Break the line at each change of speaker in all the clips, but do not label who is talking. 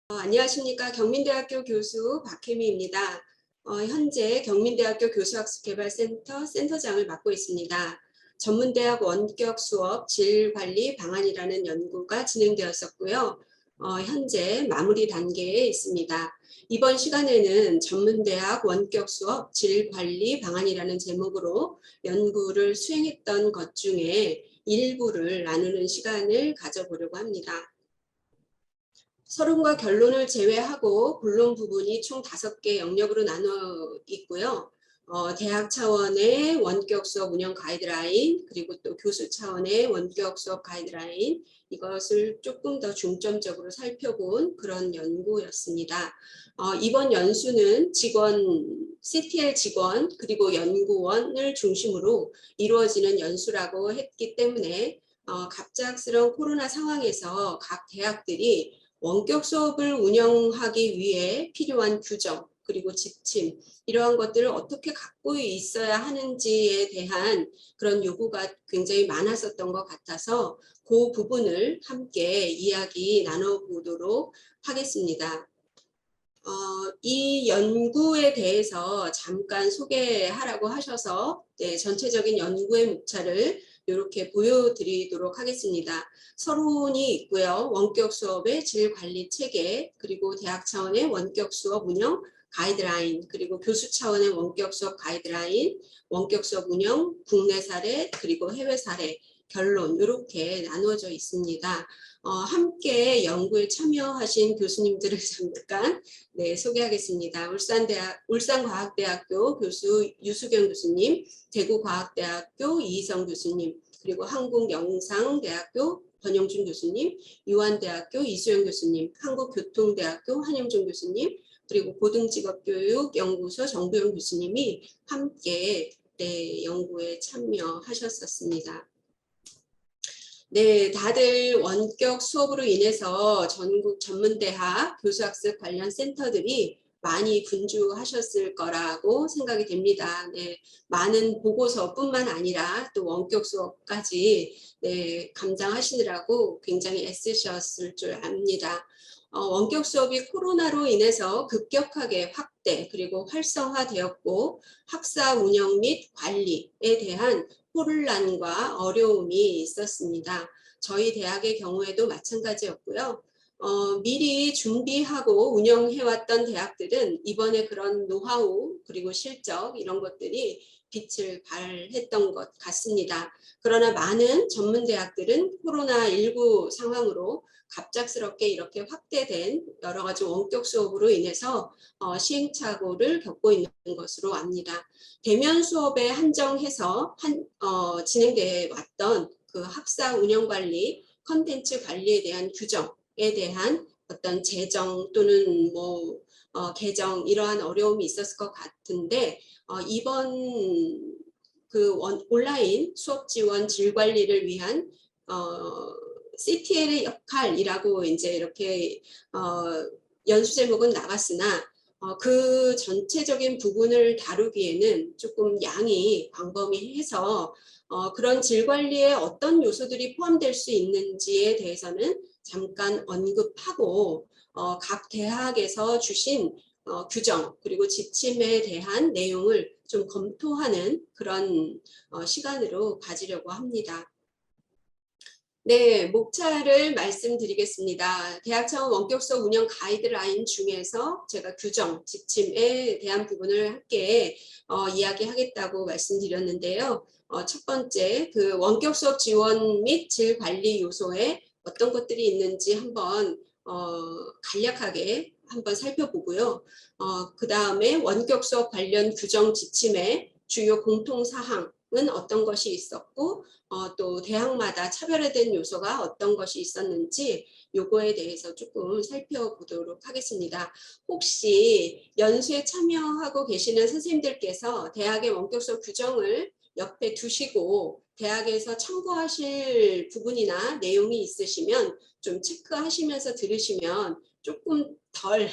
안녕하십니까. 경민대학교 교수 박혜미입니다. 현재 경민대학교 교수학습개발센터 센터장을 맡고 있습니다. 전문대학 원격 수업 질관리 방안이라는 연구가 진행되었었고요. 현재 마무리 단계에 있습니다. 이번 시간에는 전문대학 원격 수업 질관리 방안이라는 제목으로 연구를 수행했던 것 중에 일부를 나누는 시간을 가져보려고 합니다. 서론과 결론을 제외하고 본론 부분이 총 5개 영역으로 나눠 있고요. 대학 차원의 원격 수업 운영 가이드라인, 그리고 또 교수 차원의 원격 수업 가이드라인, 이것을 조금 더 중점적으로 살펴본 그런 연구였습니다. 이번 연수는 CTL 직원 그리고 연구원을 중심으로 이루어지는 연수라고 했기 때문에 갑작스러운 코로나 상황에서 각 대학들이 원격 수업을 운영하기 위해 필요한 규정 그리고 지침 이러한 것들을 어떻게 갖고 있어야 하는지에 대한 그런 요구가 굉장히 많았었던 것 같아서 그 부분을 함께 이야기 나눠보도록 하겠습니다. 이 연구에 대해서 잠깐 소개하라고 하셔서 전체적인 연구의 목차를 이렇게 보여드리도록 하겠습니다. 서론이 있고요. 원격 수업의 질 관리 체계, 그리고 대학 차원의 원격 수업 운영 가이드라인, 그리고 교수 차원의 원격 수업 가이드라인, 원격 수업 운영, 국내 사례, 그리고 해외 사례, 결론 이렇게 나누어져 있습니다. 함께 연구에 참여하신 교수님들을 잠깐 소개하겠습니다. 울산과학대학교 교수 유수경 교수님, 대구과학대학교 이희성 교수님, 그리고 한국영상대학교 권영준 교수님, 유한대학교 이수영 교수님, 한국교통대학교 한영종 교수님, 그리고 고등직업교육연구소 정부영 교수님이 함께 연구에 참여하셨었습니다. 다들 원격 수업으로 인해서 전국 전문대학 교수학습 관련 센터들이 많이 분주하셨을 거라고 생각이 됩니다. 많은 보고서뿐만 아니라 또 원격 수업까지 감당하시느라고 굉장히 애쓰셨을 줄 압니다. 원격 수업이 코로나로 인해서 급격하게 확대 그리고 활성화되었고 학사 운영 및 관리에 대한 혼란과 어려움이 있었습니다. 저희 대학의 경우에도 마찬가지였고요. 미리 준비하고 운영해왔던 대학들은 이번에 그런 노하우 그리고 실적 이런 것들이 빛을 발했던 것 같습니다. 그러나 많은 전문 대학들은 코로나19 상황으로 갑작스럽게 이렇게 확대된 여러 가지 원격 수업으로 인해서 시행착오를 겪고 있는 것으로 압니다. 대면 수업에 한정해서 진행되어 왔던 그 학사 운영 관리, 컨텐츠 관리에 대한 규정에 대한 어떤 재정 또는 개정 이러한 어려움이 있었을 것 같은데 이번 그 온라인 수업 지원 질 관리를 위한 CTL의 역할이라고 이제 이렇게 연수 제목은 나왔으나 그 전체적인 부분을 다루기에는 조금 양이 광범위해서 그런 질 관리에 어떤 요소들이 포함될 수 있는지에 대해서는 잠깐 언급하고 각 대학에서 주신 규정 그리고 지침에 대한 내용을 좀 검토하는 그런 시간으로 가지려고 합니다. 목차를 말씀드리겠습니다. 대학 차원 원격 수업 운영 가이드라인 중에서 제가 규정, 지침에 대한 부분을 함께 이야기하겠다고 말씀드렸는데요. 첫 번째, 그 원격 수업 지원 및 질 관리 요소에 어떤 것들이 있는지 한번 간략하게 한번 살펴보고요. 그 다음에 원격 수업 관련 규정 지침의 주요 공통사항은 어떤 것이 있었고 또 대학마다 차별화된 요소가 어떤 것이 있었는지 요거에 대해서 조금 살펴보도록 하겠습니다. 혹시 연수에 참여하고 계시는 선생님들께서 대학의 원격 수업 규정을 옆에 두시고 대학에서 참고하실 부분이나 내용이 있으시면 좀 체크하시면서 들으시면 조금 덜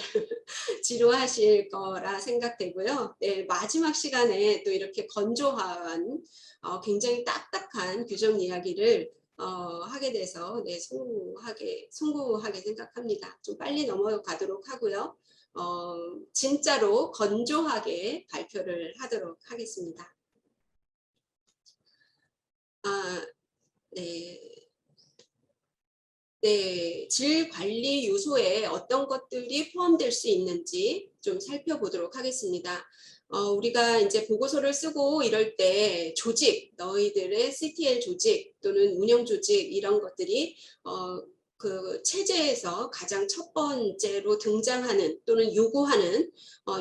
지루하실 거라 생각되고요. 마지막 시간에 또 이렇게 건조한 굉장히 딱딱한 규정 이야기를 하게 돼서 네, 송구하게 생각합니다. 좀 빨리 넘어가도록 하고요. 진짜로 건조하게 발표를 하도록 하겠습니다. 네. 네, 질 관리 요소에 어떤 것들이 포함될 수 있는지 좀 살펴보도록 하겠습니다. 우리가 이제 보고서를 쓰고 이럴 때 조직, 너희들의 CTL 조직 또는 운영 조직 이런 것들이 그 체제에서 가장 첫 번째로 등장하는 또는 요구하는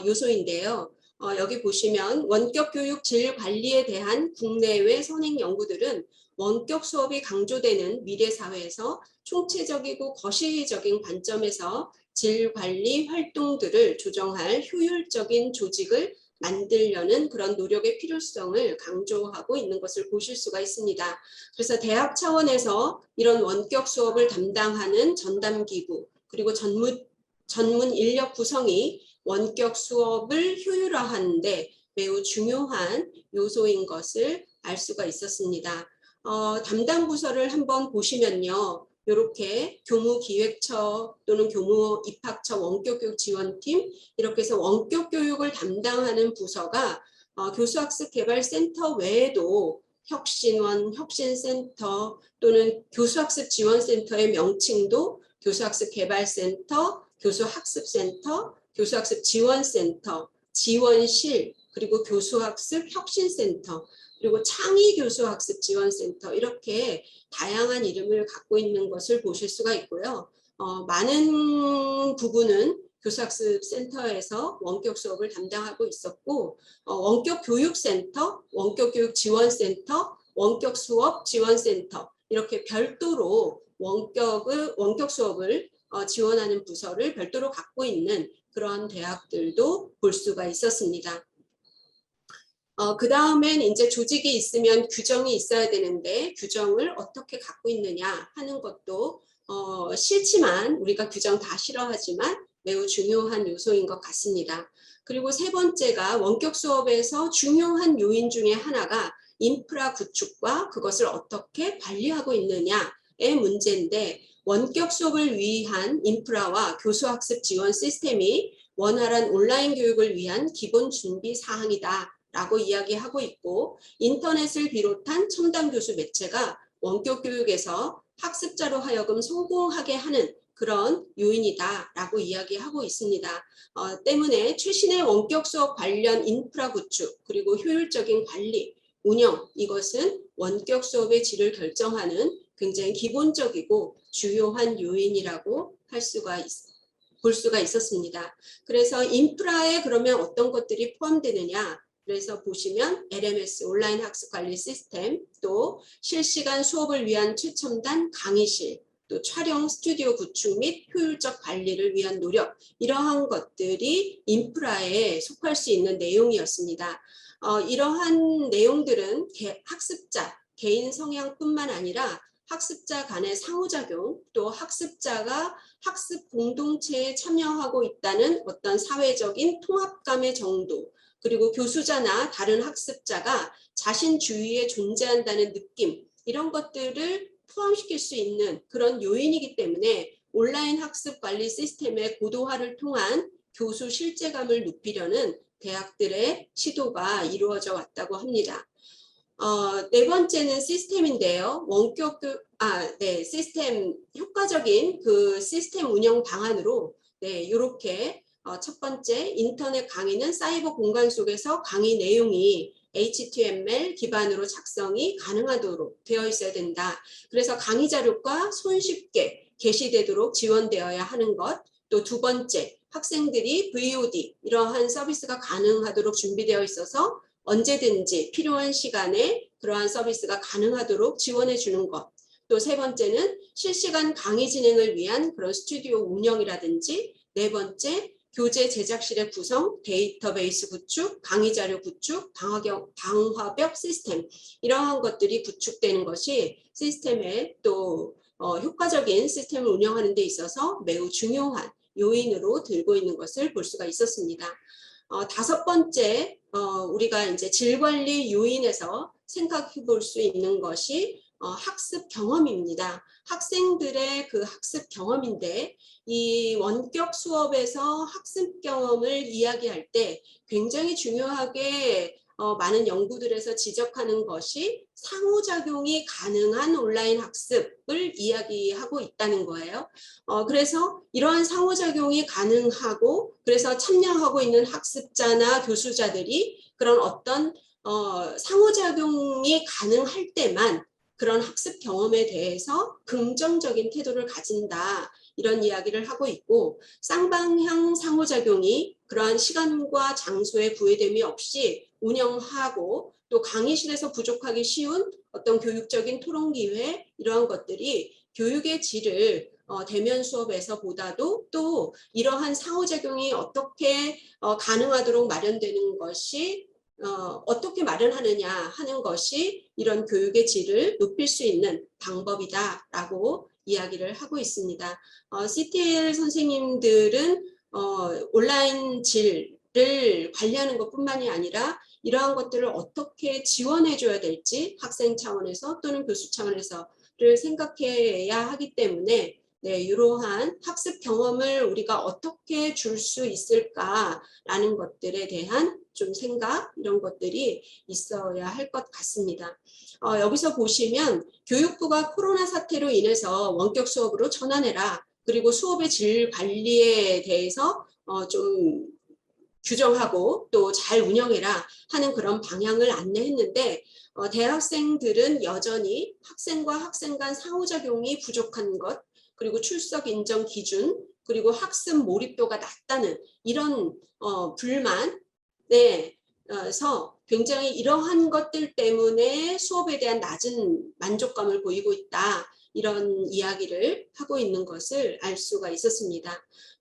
요소인데요. 여기 보시면 원격 교육 질 관리에 대한 국내외 선행 연구들은 원격 수업이 강조되는 미래 사회에서 총체적이고 거시적인 관점에서 질 관리 활동들을 조정할 효율적인 조직을 만들려는 그런 노력의 필요성을 강조하고 있는 것을 보실 수가 있습니다. 그래서 대학 차원에서 이런 원격 수업을 담당하는 전담기구 그리고 전문 인력 구성이 원격 수업을 효율화하는 데 매우 중요한 요소인 것을 알 수가 있었습니다. 담당 부서를 한번 보시면요. 이렇게 교무기획처 또는 교무입학처 원격교육지원팀 이렇게 해서 원격교육을 담당하는 부서가 교수학습개발센터 외에도 혁신원, 혁신센터 또는 교수학습지원센터의 명칭도 교수학습개발센터, 교수학습센터, 교수학습지원센터, 지원실, 그리고 교수학습혁신센터, 그리고 창의교수학습지원센터 이렇게 다양한 이름을 갖고 있는 것을 보실 수가 있고요. 많은 부분은 교수학습센터에서 원격 수업을 담당하고 있었고 원격교육센터, 원격교육지원센터, 원격수업지원센터 이렇게 별도로 원격 수업을 지원하는 부서를 별도로 갖고 있는 그런 대학들도 볼 수가 있었습니다. 그 다음엔 이제 조직이 있으면 규정이 있어야 되는데 규정을 어떻게 갖고 있느냐 하는 것도 싫지만 우리가 규정 다 싫어하지만 매우 중요한 요소인 것 같습니다. 그리고 세 번째가 원격 수업에서 중요한 요인 중에 하나가 인프라 구축과 그것을 어떻게 관리하고 있느냐의 문제인데 원격 수업을 위한 인프라와 교수학습 지원 시스템이 원활한 온라인 교육을 위한 기본 준비 사항이다. 라고 이야기하고 있고 인터넷을 비롯한 첨단 교수 매체가 원격 교육에서 학습자로 하여금 성공하게 하는 그런 요인이다 라고 이야기하고 있습니다. 때문에 최신의 원격 수업 관련 인프라 구축 그리고 효율적인 관리, 운영 이것은 원격 수업의 질을 결정하는 굉장히 기본적이고 주요한 요인이라고 볼 수가 있었습니다. 그래서 인프라에 그러면 어떤 것들이 포함되느냐 그래서 보시면 LMS 온라인 학습 관리 시스템 또 실시간 수업을 위한 최첨단 강의실 또 촬영 스튜디오 구축 및 효율적 관리를 위한 노력 이러한 것들이 인프라에 속할 수 있는 내용이었습니다. 이러한 내용들은 학습자 개인 성향뿐만 아니라 학습자 간의 상호작용 또 학습자가 학습 공동체에 참여하고 있다는 어떤 사회적인 통합감의 정도 그리고 교수자나 다른 학습자가 자신 주위에 존재한다는 느낌 이런 것들을 포함시킬 수 있는 그런 요인이기 때문에 온라인 학습 관리 시스템의 고도화를 통한 교수 실제감을 높이려는 대학들의 시도가 이루어져 왔다고 합니다. 네 번째는 시스템인데요. 시스템 효과적인 그 시스템 운영 방안으로 이렇게 첫 번째 인터넷 강의는 사이버 공간 속에서 강의 내용이 HTML 기반으로 작성이 가능하도록 되어 있어야 된다. 그래서 강의 자료가 손쉽게 게시되도록 지원되어야 하는 것. 또 두 번째, 학생들이 VOD 이러한 서비스가 가능하도록 준비되어 있어서 언제든지 필요한 시간에 그러한 서비스가 가능하도록 지원해 주는 것. 또 세 번째는 실시간 강의 진행을 위한 그런 스튜디오 운영이라든지 네 번째, 교재 제작실의 구성, 데이터베이스 구축, 강의 자료 구축, 방화벽 시스템 이러한 것들이 구축되는 것이 시스템의 또 효과적인 시스템을 운영하는 데 있어서 매우 중요한 요인으로 들고 있는 것을 볼 수가 있었습니다. 다섯 번째 우리가 이제 질 관리 요인에서 생각해 볼 수 있는 것이 학습 경험입니다. 학생들의 그 학습 경험인데 이 원격 수업에서 학습 경험을 이야기할 때 굉장히 중요하게 많은 연구들에서 지적하는 것이 상호작용이 가능한 온라인 학습을 이야기하고 있다는 거예요. 그래서 이러한 상호작용이 가능하고 그래서 참여하고 있는 학습자나 교수자들이 그런 어떤 상호작용이 가능할 때만 그런 학습 경험에 대해서 긍정적인 태도를 가진다. 이런 이야기를 하고 있고 쌍방향 상호작용이 그러한 시간과 장소의 구애됨이 없이 운영하고 또 강의실에서 부족하기 쉬운 어떤 교육적인 토론 기회 이러한 것들이 교육의 질을 대면 수업에서 보다도 또 이러한 상호작용이 어떻게 가능하도록 마련되는 것이 어떻게 마련하느냐 하는 것이 이런 교육의 질을 높일 수 있는 방법이다라고 이야기를 하고 있습니다. CTL 선생님들은 온라인 질을 관리하는 것뿐만이 아니라 이러한 것들을 어떻게 지원해 줘야 될지 학생 차원에서 또는 교수 차원에서를 생각해야 하기 때문에 네, 이러한 학습 경험을 우리가 어떻게 줄 수 있을까라는 것들에 대한 좀 생각 이런 것들이 있어야 할 것 같습니다. 여기서 보시면 교육부가 코로나 사태로 인해서 원격 수업으로 전환해라. 그리고 수업의 질 관리에 대해서 좀 규정하고 또 잘 운영해라 하는 그런 방향을 안내했는데 대학생들은 여전히 학생과 학생 간 상호작용이 부족한 것 그리고 출석 인정 기준 그리고 학습 몰입도가 낮다는 이런 불만에서 굉장히 이러한 것들 때문에 수업에 대한 낮은 만족감을 보이고 있다. 이런 이야기를 하고 있는 것을 알 수가 있었습니다.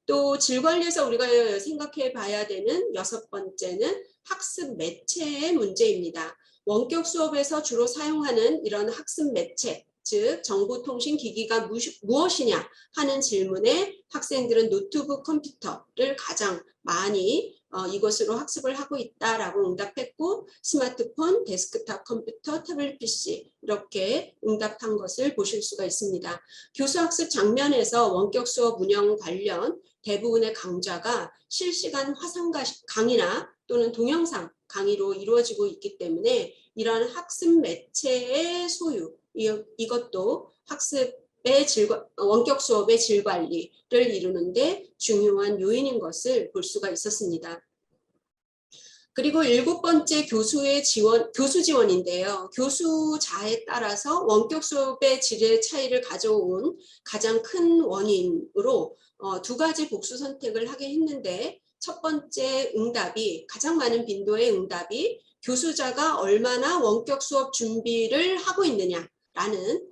또 질 관리에서 우리가 생각해 봐야 되는 6번째는 학습 매체의 문제입니다. 원격 수업에서 주로 사용하는 이런 학습 매체, 즉 정보통신기기가 무엇이냐 하는 질문에 학생들은 노트북 컴퓨터를 가장 많이 이것으로 학습을 하고 있다라고 응답했고 스마트폰, 데스크탑 컴퓨터, 태블릿 PC 이렇게 응답한 것을 보실 수가 있습니다. 교수학습 장면에서 원격 수업 운영 관련 대부분의 강좌가 실시간 화상 강의나 또는 동영상 강의로 이루어지고 있기 때문에 이러한 학습 매체의 소유 이것도 학습의 원격 수업의 질 관리를 이루는데 중요한 요인인 것을 볼 수가 있었습니다. 그리고 7번째 교수의 지원, 교수 지원인데요. 교수자에 따라서 원격 수업의 질의 차이를 가져온 가장 큰 원인으로 2가지 복수 선택을 하게 했는데 첫 번째 응답이 가장 많은 빈도의 응답이 교수자가 얼마나 원격 수업 준비를 하고 있느냐라는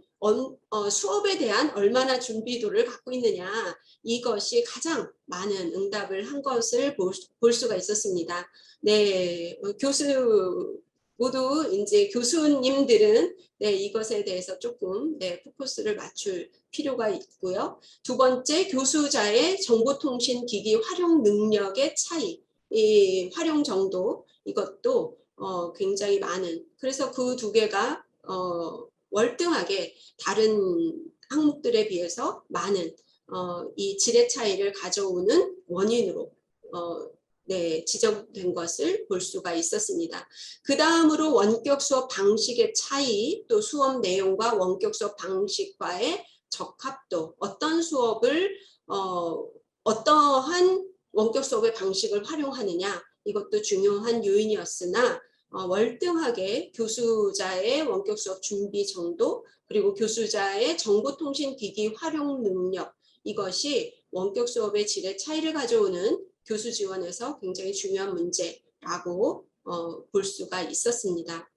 수업에 대한 얼마나 준비도를 갖고 있느냐 이것이 가장 많은 응답을 한 것을 볼 수가 있었습니다. 네, 모두 이제 교수님들은 네, 이것에 대해서 조금 포커스를 맞출 필요가 있고요. 2번째, 교수자의 정보통신기기 활용 능력의 차이, 이 활용 정도 이것도 굉장히 많은. 그래서 그 2개가 월등하게 다른 항목들에 비해서 많은 이 질의 차이를 가져오는 원인으로 지적된 것을 볼 수가 있었습니다. 그 다음으로 원격 수업 방식의 차이, 또 수업 내용과 원격 수업 방식과의 적합도, 어떤 수업을 어떠한 원격 수업의 방식을 활용하느냐 이것도 중요한 요인이었으나 월등하게 교수자의 원격 수업 준비 정도 그리고 교수자의 정보통신기기 활용 능력 이것이 원격 수업의 질의 차이를 가져오는 교수 지원에서 굉장히 중요한 문제라고 볼 수가 있었습니다.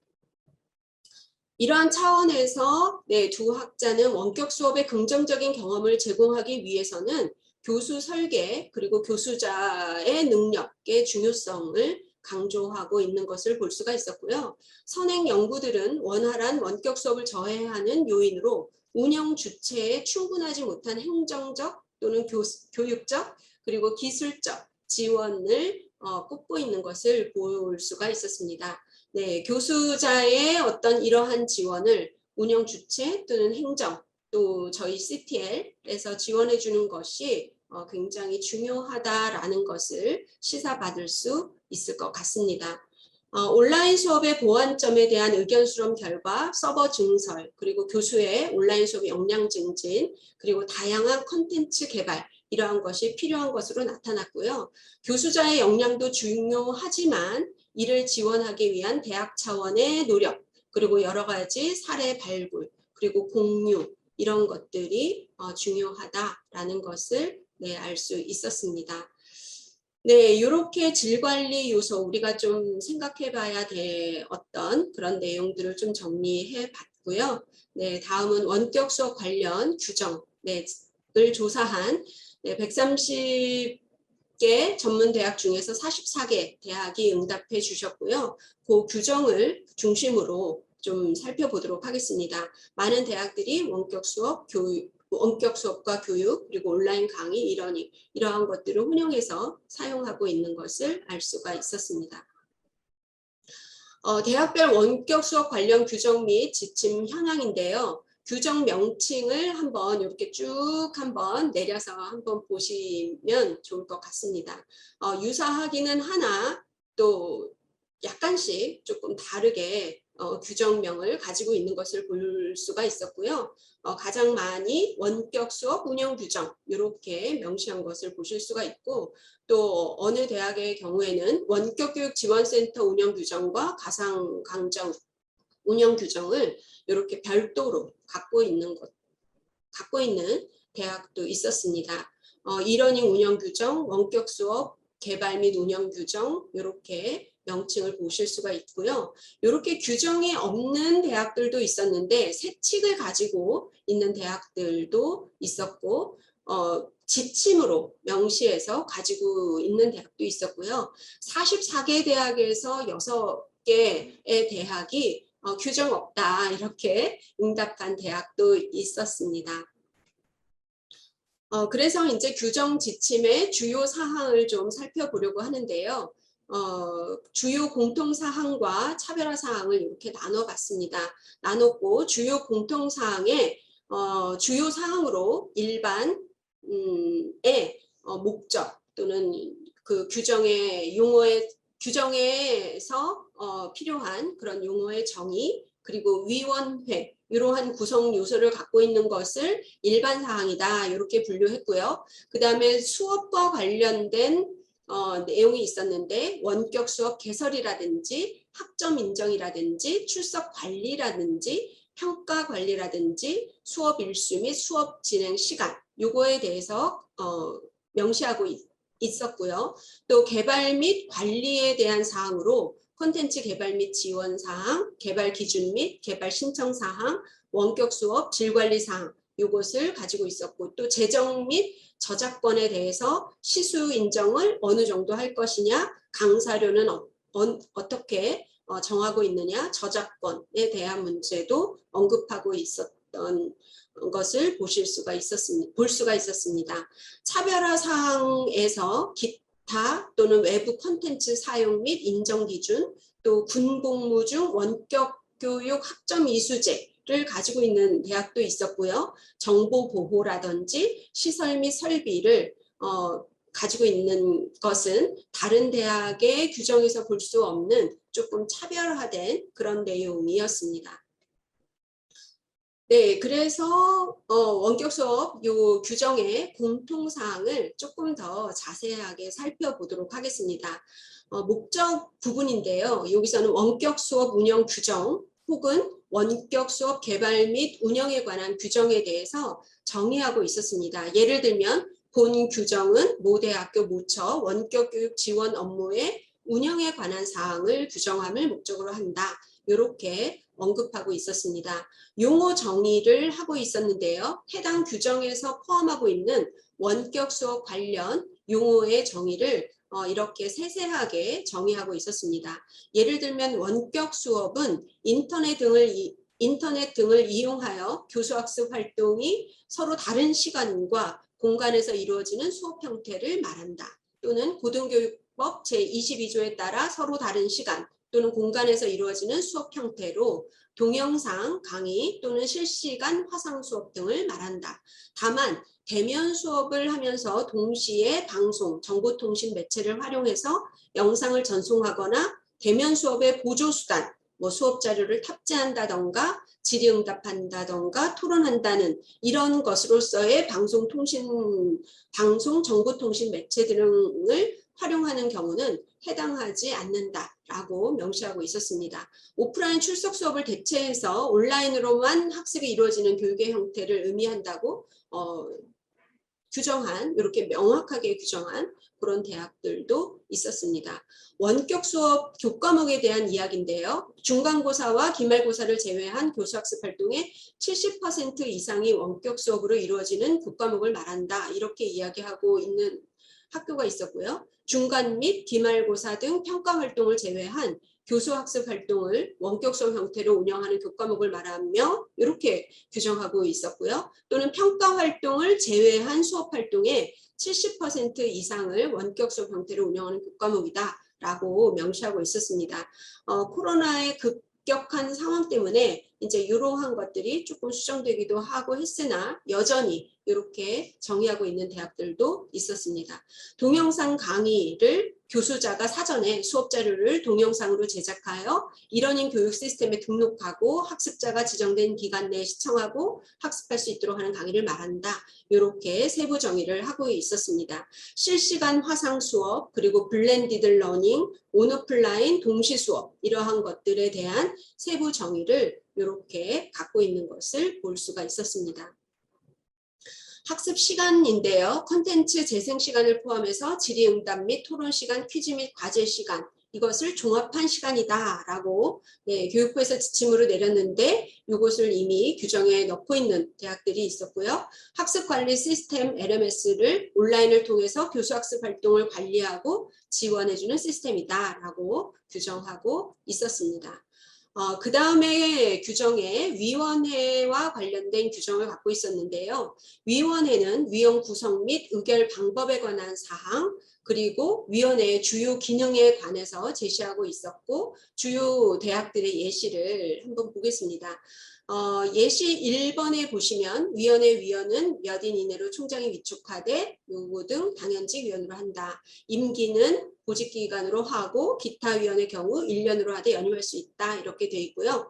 이러한 차원에서 2 학자는 원격 수업의 긍정적인 경험을 제공하기 위해서는 교수 설계 그리고 교수자의 능력의 중요성을 강조하고 있는 것을 볼 수가 있었고요. 선행 연구들은 원활한 원격 수업을 저해하는 요인으로 운영 주체에 충분하지 못한 행정적 또는 교육적 그리고 기술적 지원을 꼽고 있는 것을 볼 수가 있었습니다. 네, 교수자의 어떤 이러한 지원을 운영 주체 또는 행정 또 저희 CTL에서 지원해 주는 것이 굉장히 중요하다라는 것을 시사받을 수 있을 것 같습니다. 온라인 수업의 보완점에 대한 의견 수렴 결과 서버 증설, 그리고 교수의 온라인 수업 역량 증진, 그리고 다양한 컨텐츠 개발, 이러한 것이 필요한 것으로 나타났고요. 교수자의 역량도 중요하지만 이를 지원하기 위한 대학 차원의 노력, 그리고 여러 가지 사례 발굴, 그리고 공유, 이런 것들이 중요하다라는 것을 알 수 있었습니다. 네, 이렇게 질관리 요소 우리가 좀 생각해 봐야 될 어떤 그런 내용들을 좀 정리해 봤고요. 네, 다음은 원격 수업 관련 규정, 을 조사한 130개 전문 대학 중에서 44개 대학이 응답해 주셨고요. 그 규정을 중심으로 좀 살펴보도록 하겠습니다. 많은 대학들이 원격 수업과 교육, 그리고 온라인 강의, 이러한 것들을 혼용해서 사용하고 있는 것을 알 수가 있었습니다. 대학별 원격 수업 관련 규정 및 지침 현황인데요. 규정 명칭을 한번 이렇게 쭉 한번 내려서 한번 보시면 좋을 것 같습니다. 유사하기는 하나 또 약간씩 조금 다르게 규정명을 가지고 있는 것을 볼 수가 있었고요. 가장 많이 원격 수업 운영 규정 이렇게 명시한 것을 보실 수가 있고, 또 어느 대학의 경우에는 원격 교육 지원센터 운영 규정과 가상 강좌 운영 규정을 이렇게 별도로 갖고 있는 대학도 있었습니다. 이러닝 운영 규정, 원격 수업 개발 및 운영 규정, 이렇게 명칭을 보실 수가 있고요. 이렇게 규정이 없는 대학들도 있었는데 세칙을 가지고 있는 대학들도 있었고, 지침으로 명시해서 가지고 있는 대학도 있었고요. 44개 대학에서 6개의 대학이 규정 없다 이렇게 응답한 대학도 있었습니다. 그래서 이제 규정 지침의 주요 사항을 좀 살펴보려고 하는데요. 주요 공통 사항과 차별화 사항을 이렇게 나눠봤습니다. 나눴고 규정 사항으로 일반의 목적 또는 그 규정에서 필요한 그런 용어의 정의, 그리고 위원회, 이러한 구성 요소를 갖고 있는 것을 일반 사항이다 이렇게 분류했고요. 그 다음에 수업과 관련된 내용이 있었는데 원격 수업 개설이라든지 학점 인정이라든지 출석 관리라든지 평가 관리라든지 수업 일수 및 수업 진행 시간, 요거에 대해서 명시하고 있었고요. 또 개발 및 관리에 대한 사항으로 콘텐츠 개발 및 지원 사항, 개발 기준 및 개발 신청 사항, 원격 수업 질관리 사항, 이것을 가지고 있었고, 또 재정 및 저작권에 대해서 시수 인정을 어느 정도 할 것이냐, 강사료는 어떻게 정하고 있느냐, 저작권에 대한 문제도 언급하고 있었던 것을 볼 수가 있었습니다. 차별화 사항에서 기타 또는 외부 콘텐츠 사용 및 인정 기준, 또 군복무 중 원격 교육 학점 이수제를 가지고 있는 대학도 있었고요. 정보 보호라든지 시설 및 설비를 가지고 있는 것은 다른 대학의 규정에서 볼 수 없는 조금 차별화된 그런 내용이었습니다. 네, 그래서 원격 수업 요 규정의 공통 사항을 조금 더 자세하게 살펴보도록 하겠습니다. 목적 부분인데요. 여기서는 원격 수업 운영 규정 혹은 원격 수업 개발 및 운영에 관한 규정에 대해서 정의하고 있었습니다. 예를 들면 본 규정은 모 대학교 모처 원격 교육 지원 업무의 운영에 관한 사항을 규정함을 목적으로 한다. 이렇게 언급하고 있었습니다. 용어 정의를 하고 있었는데요. 해당 규정에서 포함하고 있는 원격 수업 관련 용어의 정의를 이렇게 세세하게 정의하고 있었습니다. 예를 들면 원격 수업은 인터넷 등을 이용하여 교수학습 활동이 서로 다른 시간과 공간에서 이루어지는 수업 형태를 말한다. 또는 고등교육법 제22조에 따라 서로 다른 시간 또는 공간에서 이루어지는 수업 형태로 동영상 강의 또는 실시간 화상 수업 등을 말한다. 다만 대면 수업을 하면서 동시에 방송, 정보통신 매체를 활용해서 영상을 전송하거나 대면 수업의 보조수단, 수업 자료를 탑재한다던가 질의응답한다던가 토론한다는 이런 것으로서의 방송, 정보통신 매체 등을 활용하는 경우는 해당하지 않는다라고 명시하고 있었습니다. 오프라인 출석 수업을 대체해서 온라인으로만 학습이 이루어지는 교육의 형태를 의미한다고 이렇게 명확하게 규정한 그런 대학들도 있었습니다. 원격 수업 교과목에 대한 이야기인데요. 중간고사와 기말고사를 제외한 교수학습 활동의 70% 이상이 원격 수업으로 이루어지는 교과목을 말한다. 이렇게 이야기하고 있는 학교가 있었고요. 중간 및 기말고사 등 평가 활동을 제외한 교수학습 활동을 원격 수업 형태로 운영하는 교과목을 말하며 이렇게 규정하고 있었고요. 또는 평가 활동을 제외한 수업 활동의 70% 이상을 원격 수업 형태로 운영하는 교과목이다 라고 명시하고 있었습니다. 코로나의 급격한 상황 때문에 이제 이러한 것들이 조금 수정되기도 하고 했으나 여전히 이렇게 정의하고 있는 대학들도 있었습니다. 동영상 강의를 교수자가 사전에 수업 자료를 동영상으로 제작하여 일원인 교육 시스템에 등록하고 학습자가 지정된 기간 내에 시청하고 학습할 수 있도록 하는 강의를 말한다. 이렇게 세부 정의를 하고 있었습니다. 실시간 화상 수업, 그리고 블렌디드 러닝, 온오프라인 동시 수업 이러한 것들에 대한 세부 정의를 이렇게 갖고 있는 것을 볼 수가 있었습니다. 학습 시간인데요. 콘텐츠 재생 시간을 포함해서 질의응답 및 토론 시간, 퀴즈 및 과제 시간 이것을 종합한 시간이다라고 교육부에서 지침으로 내렸는데 이것을 이미 규정에 넣고 있는 대학들이 있었고요. 학습관리 시스템 LMS를 온라인을 통해서 교수학습 활동을 관리하고 지원해주는 시스템이다라고 규정하고 있었습니다. 그 다음에 규정에 위원회와 관련된 규정을 갖고 있었는데요. 위원회는 위원 구성 및 의결 방법에 관한 사항, 그리고 위원회의 주요 기능에 관해서 제시하고 있었고 주요 대학들의 예시를 한번 보겠습니다. 예시 1번에 보시면 위원회 위원은 몇 인 이내로 총장이 위촉하되 요구 등 당연직 위원으로 한다. 임기는 보직기간으로 하고 기타 위원의 경우 1년으로 하되 연임할 수 있다. 이렇게 되어 있고요.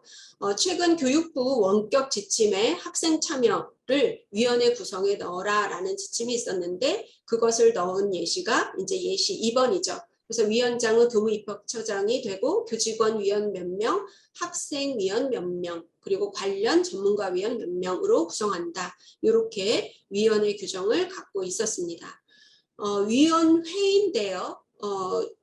최근 교육부 원격 지침에 학생 참여를 위원회 구성에 넣어라 라는 지침이 있었는데 그것을 넣은 예시가 이제 예시 2번이죠. 그래서 위원장은 교무입학처장이 되고 교직원 위원 몇 명, 학생위원 몇 명, 그리고 관련 전문가위원 몇 명으로 구성한다. 이렇게 위원회 규정을 갖고 있었습니다. 위원회인데요.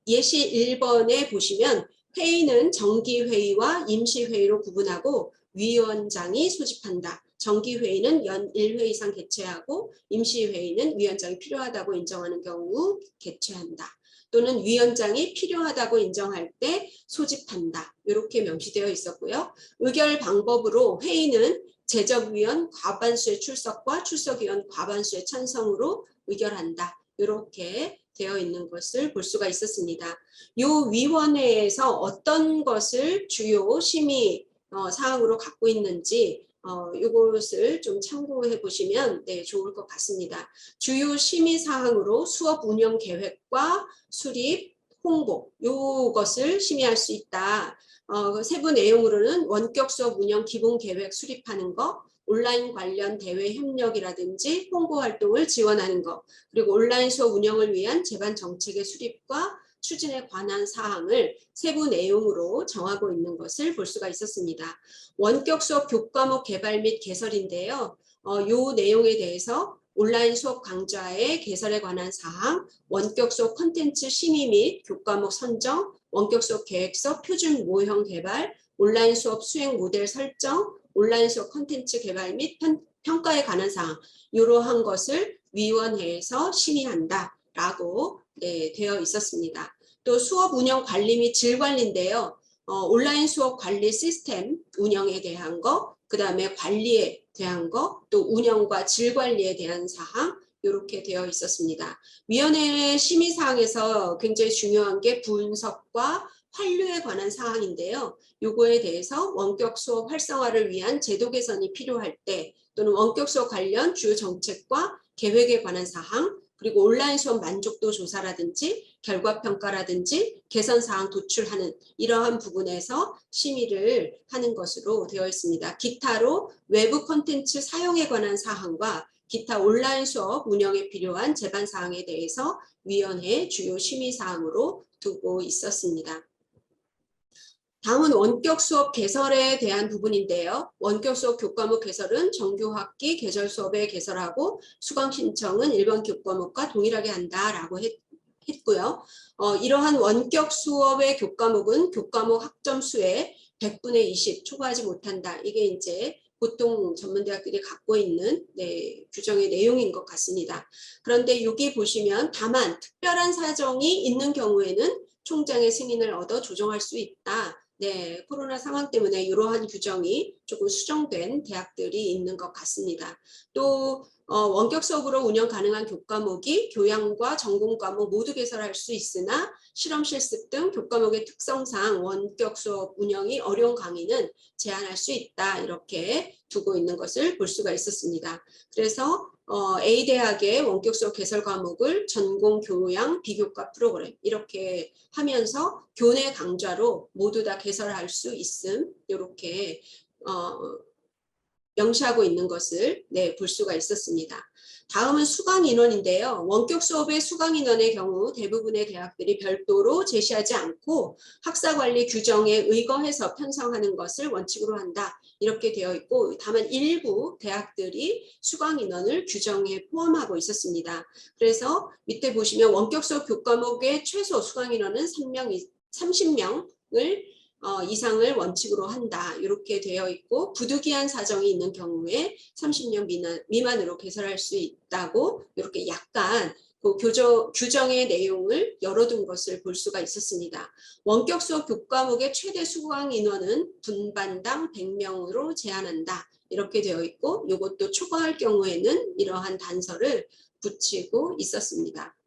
예시 1번에 보시면 회의는 정기회의와 임시회의로 구분하고 위원장이 소집한다. 정기회의는 연 1회 이상 개최하고 임시회의는 위원장이 필요하다고 인정하는 경우 개최한다. 또는 위원장이 필요하다고 인정할 때 소집한다. 이렇게 명시되어 있었고요. 의결 방법으로 회의는 제적위원 과반수의 출석과 출석위원 과반수의 찬성으로 의결한다. 이렇게 되어 있는 것을 볼 수가 있었습니다. 이 위원회에서 어떤 것을 주요 심의 사항으로 갖고 있는지 이것을 좀 참고해 보시면 좋을 것 같습니다. 주요 심의 사항으로 수업 운영 계획과 수립, 홍보 이것을 심의할 수 있다. 세부 내용으로는 원격 수업 운영 기본 계획 수립하는 것, 온라인 관련 대외 협력이라든지 홍보 활동을 지원하는 것, 그리고 온라인 수업 운영을 위한 제반 정책의 수립과 추진에 관한 사항을 세부 내용으로 정하고 있는 것을 볼 수가 있었습니다. 원격 수업 교과목 개발 및 개설인데요. 이 내용에 대해서 온라인 수업 강좌의 개설에 관한 사항, 원격 수업 콘텐츠 심의 및 교과목 선정, 원격 수업 계획서 표준 모형 개발, 온라인 수업 수행 모델 설정, 온라인 수업 콘텐츠 개발 및 평가에 관한 사항 이러한 것을 위원회에서 심의한다라고 되어 있었습니다. 또 수업 운영 관리 및 질 관리인데요. 온라인 수업 관리 시스템 운영에 대한 거, 그 다음에 관리에 대한 거, 또 운영과 질 관리에 대한 사항 이렇게 되어 있었습니다. 위원회 심의 사항에서 굉장히 중요한 게 분석과 환류에 관한 사항인데요. 요거에 대해서 원격 수업 활성화를 위한 제도 개선이 필요할 때 또는 원격 수업 관련 주요 정책과 계획에 관한 사항, 그리고 온라인 수업 만족도 조사라든지 결과평가라든지 개선사항 도출하는 이러한 부분에서 심의를 하는 것으로 되어 있습니다. 기타로 외부 콘텐츠 사용에 관한 사항과 기타 온라인 수업 운영에 필요한 제반사항에 대해서 위원회 주요 심의사항으로 두고 있었습니다. 다음은 원격 수업 개설에 대한 부분인데요. 원격 수업 교과목 개설은 정규 학기 계절 수업에 개설하고 수강 신청은 일반 교과목과 동일하게 한다라고 했고요. 이러한 원격 수업의 교과목은 교과목 학점수의 100분의 20 초과하지 못한다. 이게 이제 보통 전문대학들이 갖고 있는 규정의 내용인 것 같습니다. 그런데 여기 보시면 다만 특별한 사정이 있는 경우에는 총장의 승인을 얻어 조정할 수 있다. 코로나 상황 때문에 이러한 규정이 조금 수정된 대학들이 있는 것 같습니다. 또 원격 수업으로 운영 가능한 교과목이 교양과 전공 과목 모두 개설할 수 있으나 실험 실습 등 교과목의 특성상 원격 수업 운영이 어려운 강의는 제한할 수 있다. 이렇게 두고 있는 것을 볼 수가 있었습니다. 그래서 A대학의 원격 수업 개설 과목을 전공 교양 비교과 프로그램 이렇게 하면서 교내 강좌로 모두 다 개설할 수 있음 이렇게 명시하고 있는 것을 볼 수가 있었습니다. 다음은 수강 인원인데요. 원격 수업의 수강 인원의 경우 대부분의 대학들이 별도로 제시하지 않고 학사관리 규정에 의거해서 편성하는 것을 원칙으로 한다. 이렇게 되어 있고 다만 일부 대학들이 수강 인원을 규정에 포함하고 있었습니다. 그래서 밑에 보시면 원격 수업 교과목의 최소 수강 인원은 30명을 이상을 원칙으로 한다. 이렇게 되어 있고 부득이한 사정이 있는 경우에 30명 미만으로 개설할 수 있다고 이렇게 약간 그 규정의 내용을 열어둔 것을 볼 수가 있었습니다. 원격 수업 교과목의 최대 수강 인원은 분반당 100명으로 제한한다. 이렇게 되어 있고 이것도 초과할 경우에는 이러한 단서를 붙이고 있었습니다.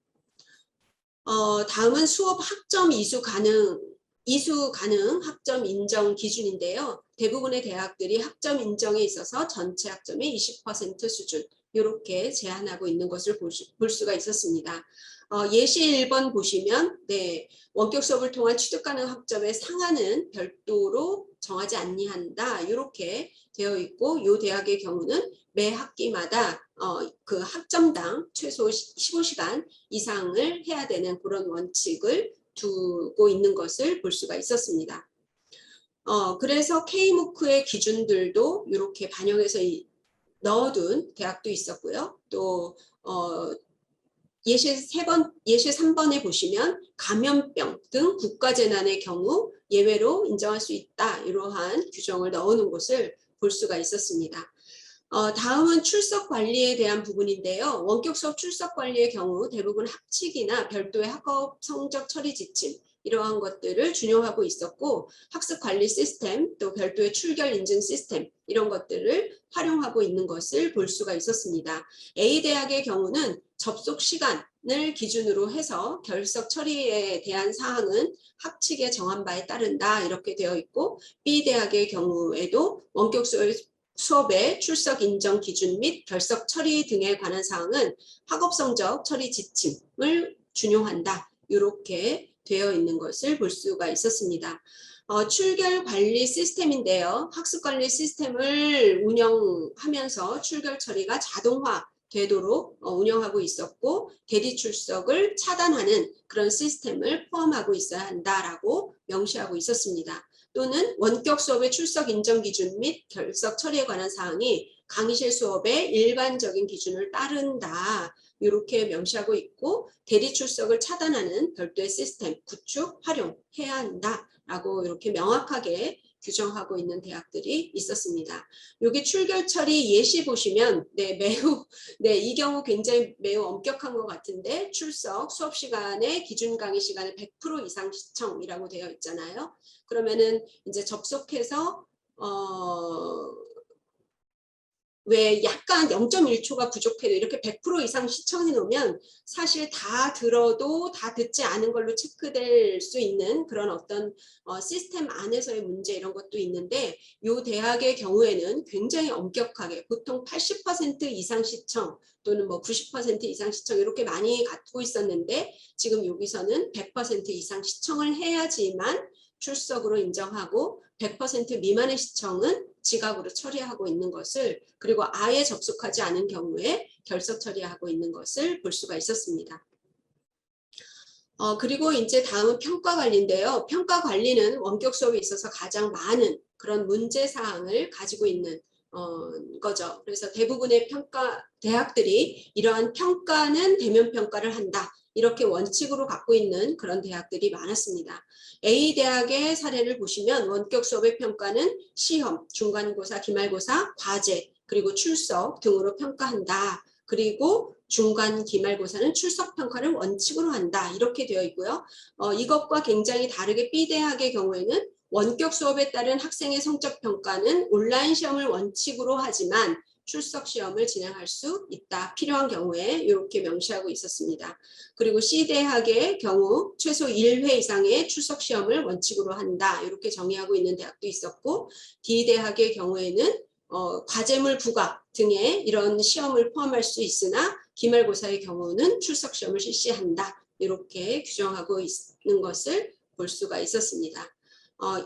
다음은 수업 학점 이수 가능 학점 인정 기준인데요. 대부분의 대학들이 학점 인정에 있어서 전체 학점의 20% 수준 이렇게 제한하고 있는 것을 볼 수가 있었습니다. 예시 1번 보시면 원격 수업을 통한 취득 가능 학점의 상한은 별도로 정하지 아니한다. 이렇게 되어 있고 이 대학의 경우는 매 학기마다 그 학점당 최소 15시간 이상을 해야 되는 그런 원칙을 두고 있는 것을 볼 수가 있었습니다. 그래서 K무크의 기준들도 이렇게 반영해서 넣어둔 대학도 있었고요. 또 예시 3번에 보시면 감염병 등 국가재난의 경우 예외로 인정할 수 있다. 이러한 규정을 넣어놓은 것을 볼 수가 있었습니다. 다음은 출석 관리에 대한 부분인데요. 원격 수업 출석 관리의 경우 대부분 학칙이나 별도의 학업 성적 처리 지침 이러한 것들을 준용하고 있었고 학습 관리 시스템 또 별도의 출결 인증 시스템 이런 것들을 활용하고 있는 것을 볼 수가 있었습니다. A대학의 경우는 접속 시간을 기준으로 해서 결석 처리에 대한 사항은 학칙에 정한 바에 따른다 이렇게 되어 있고 B대학의 경우에도 원격 수업의 출석 인정 기준 및 결석 처리 등에 관한 사항은 학업 성적 처리 지침을 준용한다. 이렇게 되어 있는 것을 볼 수가 있었습니다. 출결 관리 시스템인데요. 학습 관리 시스템을 운영하면서 출결 처리가 자동화 되도록 운영하고 있었고 대리 출석을 차단하는 그런 시스템을 포함하고 있어야 한다라고 명시하고 있었습니다. 또는 원격 수업의 출석 인정 기준 및 결석 처리에 관한 사항이 강의실 수업의 일반적인 기준을 따른다. 이렇게 명시하고 있고 대리 출석을 차단하는 별도의 시스템 구축, 활용해야 한다라고 이렇게 명확하게 규정하고 있는 대학들이 있었습니다. 여기 출결 처리 예시 보시면 매우 이 경우 굉장히 매우 엄격한 것 같은데 출석 수업 시간에 기준 강의 시간의 100% 이상 시청이라고 되어 있잖아요. 그러면은 이제 접속해서 왜 약간 0.1초가 부족해도 이렇게 100% 이상 시청해 놓으면 사실 다 들어도 다 듣지 않은 걸로 체크될 수 있는 그런 어떤 시스템 안에서의 문제 이런 것도 있는데, 이 대학의 경우에는 굉장히 엄격하게 보통 80% 이상 시청 또는 뭐 90% 이상 시청 이렇게 많이 갖고 있었는데, 지금 여기서는 100% 이상 시청을 해야지만 출석으로 인정하고 100% 미만의 시청은 지각으로 처리하고 있는 것을, 그리고 아예 접속하지 않은 경우에 결석 처리하고 있는 것을 볼 수가 있었습니다. 그리고 이제 다음은 평가 관리인데요. 평가 관리는 원격 수업에 있어서 가장 많은 그런 문제 사항을 가지고 있는 거죠. 그래서 대부분의 대학들이 이러한 평가는 대면 평가를 한다, 이렇게 원칙으로 갖고 있는 그런 대학들이 많았습니다. A대학의 사례를 보시면 원격 수업의 평가는 시험, 중간고사, 기말고사, 과제, 그리고 출석 등으로 평가한다. 그리고 중간 기말고사는 출석 평가를 원칙으로 한다, 이렇게 되어 있고요. 이것과 굉장히 다르게 B대학의 경우에는 원격 수업에 따른 학생의 성적 평가는 온라인 시험을 원칙으로 하지만 출석 시험을 진행할 수 있다, 필요한 경우에, 이렇게 명시하고 있었습니다. 그리고 C대학의 경우 최소 1회 이상의 출석 시험을 원칙으로 한다, 이렇게 정의하고 있는 대학도 있었고, D대학의 경우에는 과제물 부과 등의 이런 시험을 포함할 수 있으나 기말고사의 경우는 출석 시험을 실시한다, 이렇게 규정하고 있는 것을 볼 수가 있었습니다.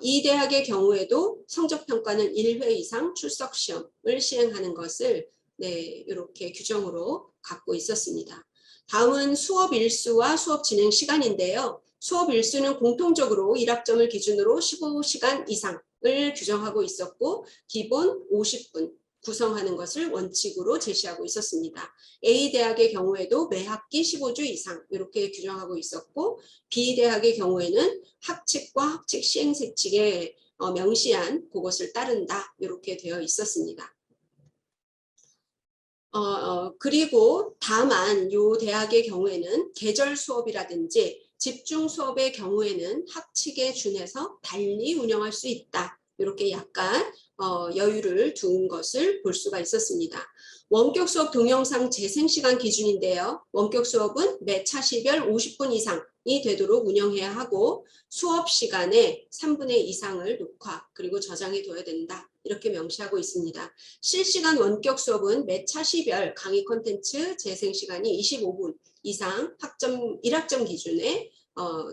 이 대학의 경우에도 성적평가는 1회 이상 출석 시험을 시행하는 것을 이렇게 규정으로 갖고 있었습니다. 다음은 수업 일수와 수업 진행 시간인데요. 수업 일수는 공통적으로 1학점을 기준으로 15시간 이상을 규정하고 있었고, 기본 50분 구성하는 것을 원칙으로 제시하고 있었습니다. A대학의 경우에도 매 학기 15주 이상 이렇게 규정하고 있었고, B대학의 경우에는 학칙과 학칙 시행세칙에 명시한 그것을 따른다, 이렇게 되어 있었습니다. 그리고 다만 이 대학의 경우에는 계절 수업이라든지 집중 수업의 경우에는 학칙에 준해서 달리 운영할 수 있다, 이렇게 약간 여유를 둔 것을 볼 수가 있었습니다. 원격 수업 동영상 재생시간 기준인데요. 원격 수업은 매 차시별 50분 이상이 되도록 운영해야 하고, 수업 시간에 3분의 2 이상을 녹화 그리고 저장해 둬야 된다, 이렇게 명시하고 있습니다. 실시간 원격 수업은 매 차시별 강의 콘텐츠 재생 시간이 25분 이상 1학점 기준에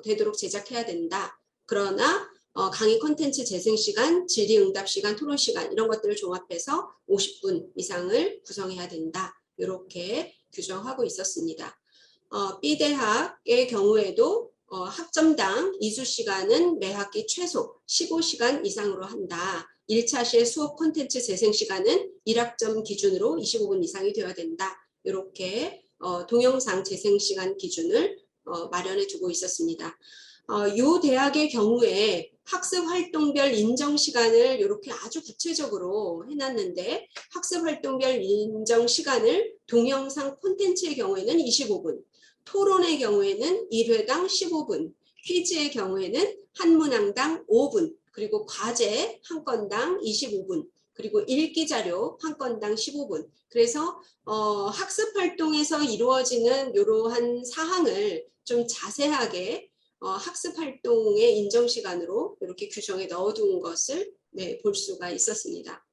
되도록 제작해야 된다. 그러나 강의 콘텐츠 재생 시간, 질의응답 시간, 토론 시간 이런 것들을 종합해서 50분 이상을 구성해야 된다, 이렇게 규정하고 있었습니다. B대학의 경우에도 학점당 이수 시간은 매 학기 최소 15시간 이상으로 한다. 1차 시의 수업 콘텐츠 재생 시간은 1학점 기준으로 25분 이상이 되어야 된다, 이렇게 동영상 재생 시간 기준을 마련해 두고 있었습니다. 이 대학의 경우에 학습활동별 인정시간을 이렇게 아주 구체적으로 해놨는데, 학습활동별 인정시간을 동영상 콘텐츠의 경우에는 25분, 토론의 경우에는 1회당 15분, 퀴즈의 경우에는 한 문항당 5분, 그리고 과제 한 건당 25분, 그리고 읽기 자료 한 건당 15분. 그래서 학습활동에서 이루어지는 이러한 사항을 좀 자세하게 학습활동의 인정시간으로 이렇게 규정에 넣어둔 것을 볼 수가 있었습니다.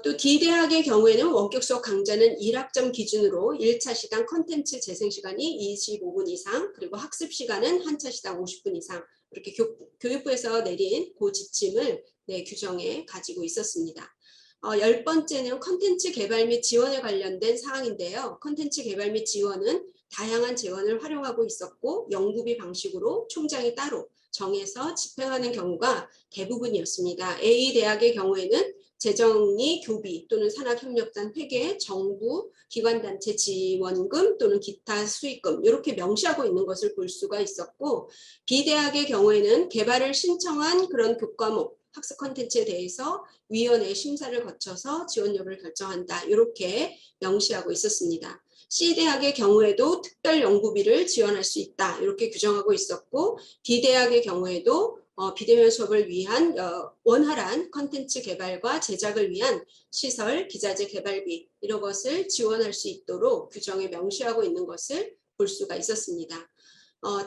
또 D대학의 경우에는 원격 수업 강좌는 1학점 기준으로 1차 시당 컨텐츠 재생 시간이 25분 이상, 그리고 학습 시간은 한 차 시당 50분 이상, 이렇게 교육부에서 내린 그 지침을 규정에 가지고 있었습니다. 10번째는 컨텐츠 개발 및 지원에 관련된 사항인데요. 컨텐츠 개발 및 지원은 다양한 재원을 활용하고 있었고, 연구비 방식으로 총장이 따로 정해서 집행하는 경우가 대부분이었습니다. A대학의 경우에는 재정이 교비 또는 산학협력단 회계, 정부, 기관단체 지원금 또는 기타 수익금 이렇게 명시하고 있는 것을 볼 수가 있었고, B대학의 경우에는 개발을 신청한 그런 교과목, 학습 콘텐츠에 대해서 위원회 심사를 거쳐서 지원 여부를 결정한다, 이렇게 명시하고 있었습니다. C대학의 경우에도 특별 연구비를 지원할 수 있다, 이렇게 규정하고 있었고, D대학의 경우에도 비대면 수업을 위한 원활한 컨텐츠 개발과 제작을 위한 시설, 기자재 개발비 이런 것을 지원할 수 있도록 규정에 명시하고 있는 것을 볼 수가 있었습니다.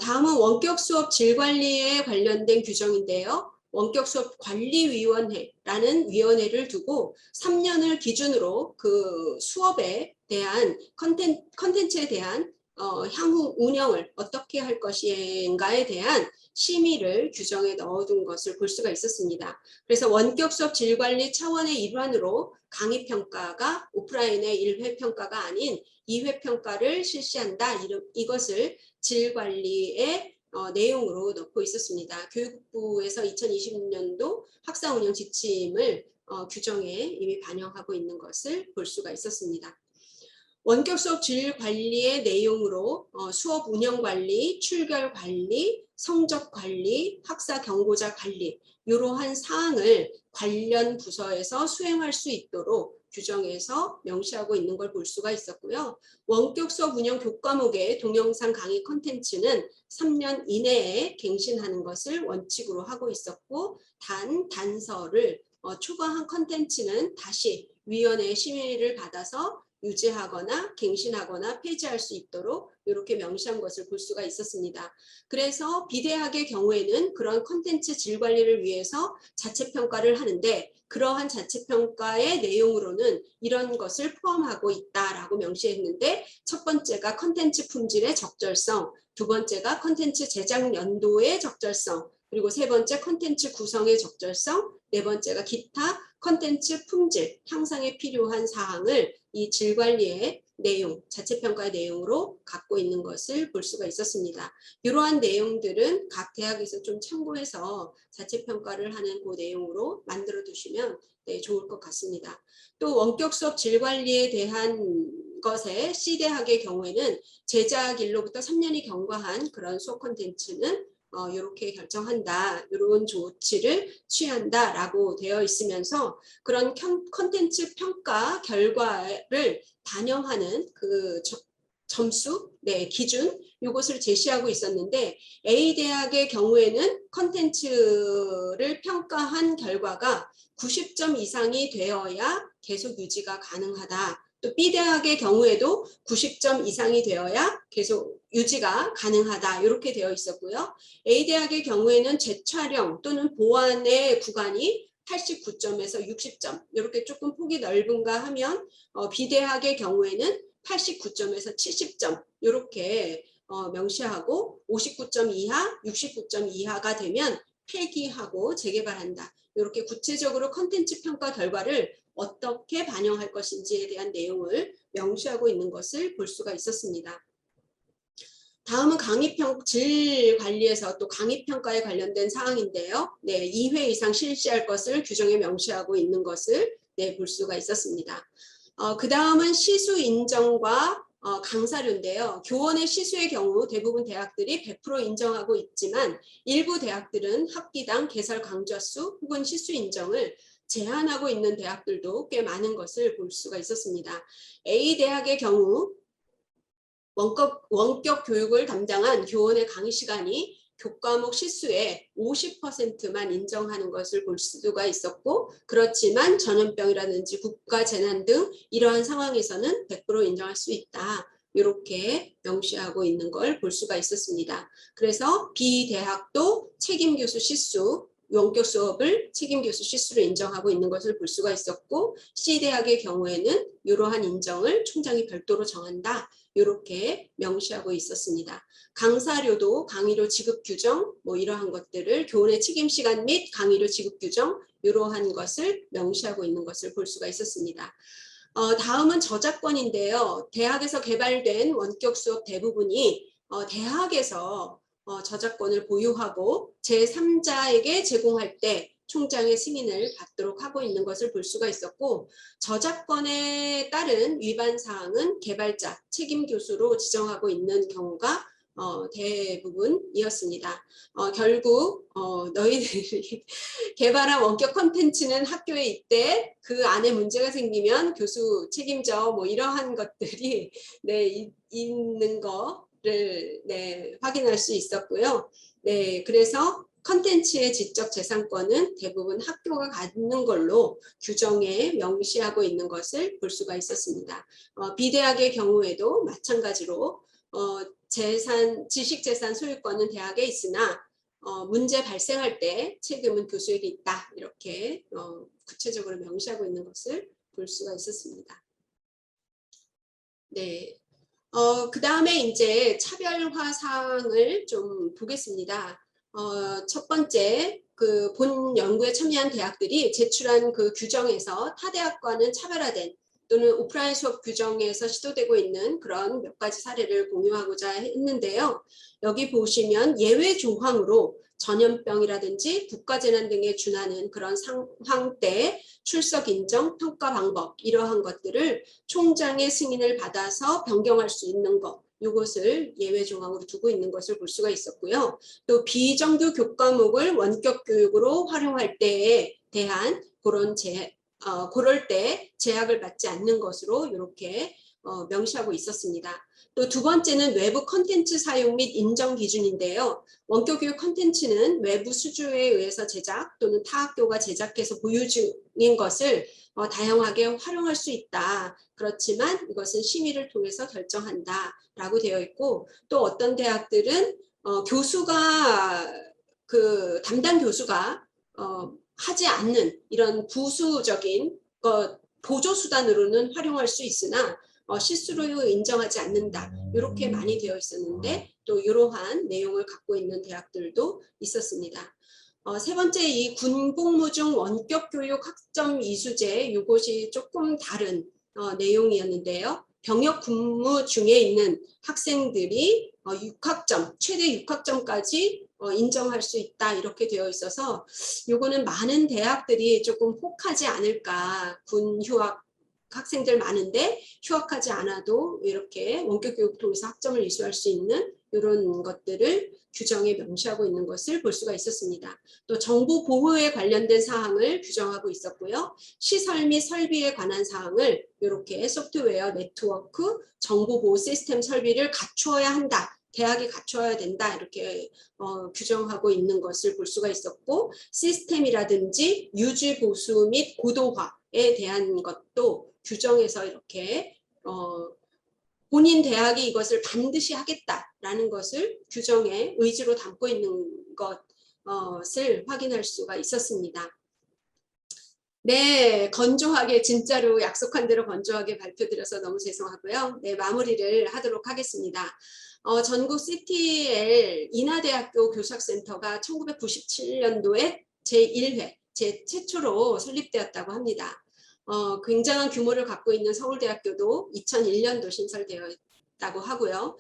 다음은 원격 수업 질 관리에 관련된 규정인데요. 원격 수업 관리위원회라는 위원회를 두고 3년을 기준으로 그 수업에 대한 컨텐츠에 대한 향후 운영을 어떻게 할 것인가에 대한 심의를 규정에 넣어둔 것을 볼 수가 있었습니다. 그래서 원격 수업 질 관리 차원의 일환으로 강의 평가가 오프라인의 1회 평가가 아닌 2회 평가를 실시한다. 이것을 질 관리의 내용으로 넣고 있었습니다. 교육부에서 2020년도 학사 운영 지침을 규정에 이미 반영하고 있는 것을 볼 수가 있었습니다. 원격 수업 질 관리의 내용으로 수업 운영 관리, 출결 관리, 성적 관리, 학사 경고자 관리 이러한 사항을 관련 부서에서 수행할 수 있도록 규정에서 명시하고 있는 걸 볼 수가 있었고요. 원격 수업 운영 교과목의 동영상 강의 콘텐츠는 3년 이내에 갱신하는 것을 원칙으로 하고 있었고 단서를 초과한 콘텐츠는 다시 위원회의 심의를 받아서 유지하거나 갱신하거나 폐지할 수 있도록 이렇게 명시한 것을 볼 수가 있었습니다. 그래서 비대학의 경우에는 그런 콘텐츠 질 관리를 위해서 자체평가를 하는데 그러한 자체평가의 내용으로는 이런 것을 포함하고 있다라고 명시했는데 첫 번째가 콘텐츠 품질의 적절성, 두 번째가 콘텐츠 제작 연도의 적절성, 그리고 세 번째 콘텐츠 구성의 적절성, 네 번째가 기타 콘텐츠 품질 향상에 필요한 사항을 이 질관리의 내용, 자체평가의 내용으로 갖고 있는 것을 볼 수가 있었습니다. 이러한 내용들은 각 대학에서 좀 참고해서 자체평가를 하는 그 내용으로 만들어 두시면 좋을 것 같습니다. 또 원격 수업 질관리에 대한 것에 C대학의 경우에는 제작일로부터 3년이 경과한 그런 수업 콘텐츠는 이렇게 결정한다, 이런 조치를 취한다라고 되어 있으면서 그런 컨텐츠 평가 결과를 반영하는 그 점수, 기준 이것을 제시하고 있었는데 A대학의 경우에는 컨텐츠를 평가한 결과가 90점 이상이 되어야 계속 유지가 가능하다. 또 B대학의 경우에도 90점 이상이 되어야 계속 유지가 가능하다. 이렇게 되어 있었고요. A대학의 경우에는 재촬영 또는 보완의 구간이 89점에서 60점 이렇게 조금 폭이 넓은가 하면 B대학의 경우에는 89점에서 70점 이렇게 명시하고 59점 이하, 69점 이하가 되면 폐기하고 재개발한다. 이렇게 구체적으로 컨텐츠 평가 결과를 어떻게 반영할 것인지에 대한 내용을 명시하고 있는 것을 볼 수가 있었습니다. 다음은 질 관리에서 또 강의평가에 관련된 사항인데요. 2회 이상 실시할 것을 규정에 명시하고 있는 것을 볼 수가 있었습니다. 그 다음은 시수 인정과 강사료인데요. 교원의 시수의 경우 대부분 대학들이 100% 인정하고 있지만 일부 대학들은 학기당 개설 강좌 수 혹은 시수 인정을 제한하고 있는 대학들도 꽤 많은 것을 볼 수가 있었습니다. A대학의 경우 원격 교육을 담당한 교원의 강의 시간이 교과목 시수의 50%만 인정하는 것을 볼 수가 있었고 그렇지만 전염병이라든지 국가재난 등 이러한 상황에서는 100% 인정할 수 있다. 이렇게 명시하고 있는 걸 볼 수가 있었습니다. 그래서 B대학도 책임교수 시수 원격 수업을 책임교수 시수로 인정하고 있는 것을 볼 수가 있었고 C대학의 경우에는 이러한 인정을 총장이 별도로 정한다. 이렇게 명시하고 있었습니다. 강사료도 강의료 지급 규정 이러한 것들을 교원의 책임 시간 및 강의료 지급 규정 이러한 것을 명시하고 있는 것을 볼 수가 있었습니다. 다음은 저작권인데요. 대학에서 개발된 원격 수업 대부분이 대학에서 저작권을 보유하고 제3자에게 제공할 때 총장의 승인을 받도록 하고 있는 것을 볼 수가 있었고 저작권에 따른 위반 사항은 개발자, 책임 교수로 지정하고 있는 경우가 대부분이었습니다. 결국 너희들이 개발한 원격 콘텐츠는 학교에 있대 그 안에 문제가 생기면 교수 책임져 이러한 것들이 있는 거를 확인할 수 있었고요. 그래서 컨텐츠의 지적 재산권은 대부분 학교가 갖는 걸로 규정에 명시하고 있는 것을 볼 수가 있었습니다. 비대학의 경우에도 마찬가지로 지식재산 소유권은 대학에 있으나 문제 발생할 때 책임은 교수에게 있다. 이렇게 구체적으로 명시하고 있는 것을 볼 수가 있었습니다. 네. 그 다음에 이제 차별화 사항을 좀 보겠습니다. 첫 번째, 그 본 연구에 참여한 대학들이 제출한 그 규정에서 타 대학과는 차별화된 또는 오프라인 수업 규정에서 시도되고 있는 그런 몇 가지 사례를 공유하고자 했는데요. 여기 보시면 예외 조항으로 전염병이라든지 국가재난 등에 준하는 그런 상황 때 출석 인정, 평가 방법 이러한 것들을 총장의 승인을 받아서 변경할 수 있는 것, 이것을 예외 조항으로 두고 있는 것을 볼 수가 있었고요. 또 비정규 교과목을 원격 교육으로 활용할 때에 대한 그럴 때 제약을 받지 않는 것으로 이렇게 명시하고 있었습니다. 또 두 번째는 외부 컨텐츠 사용 및 인정 기준인데요. 원격 교육 컨텐츠는 외부 수주에 의해서 제작 또는 타 학교가 제작해서 보유 중인 것을 다양하게 활용할 수 있다. 그렇지만 이것은 심의를 통해서 결정한다 라고 되어 있고, 또 어떤 대학들은 담당 교수가 하지 않는 이런 부수적인 보조수단으로는 활용할 수 있으나 실수로 인정하지 않는다. 이렇게 많이 되어 있었는데 또 이러한 내용을 갖고 있는 대학들도 있었습니다. 세 번째, 이 군복무 중 원격 교육 학점 이수제, 이것이 조금 다른 내용이었는데요. 병역 근무 중에 있는 학생들이 6학점, 최대 6학점까지 인정할 수 있다 이렇게 되어 있어서 요거는 많은 대학들이 조금 혹하지 않을까. 군 휴학 학생들 많은데 휴학하지 않아도 이렇게 원격 교육을 통해서 학점을 이수할 수 있는 이런 것들을 규정에 명시하고 있는 것을 볼 수가 있었습니다. 또 정보 보호에 관련된 사항을 규정하고 있었고요. 시설 및 설비에 관한 사항을 이렇게 소프트웨어, 네트워크, 정보 보호 시스템 설비를 갖추어야 한다. 대학이 갖춰야 된다 이렇게 규정하고 있는 것을 볼 수가 있었고, 시스템이라든지 유지 보수 및 고도화에 대한 것도 규정에서 이렇게 본인 대학이 이것을 반드시 하겠다라는 것을 규정의 의지로 담고 있는 것을 확인할 수가 있었습니다. 네, 건조하게 진짜로 약속한 대로 건조하게 발표드려서 너무 죄송하고요. 네, 마무리를 하도록 하겠습니다. 전국 CTL 인하대학교 교수학센터가 1997년도에 제1회, 최초로 설립되었다고 합니다. 굉장한 규모를 갖고 있는 서울대학교도 2001년도 신설되었다고 하고요.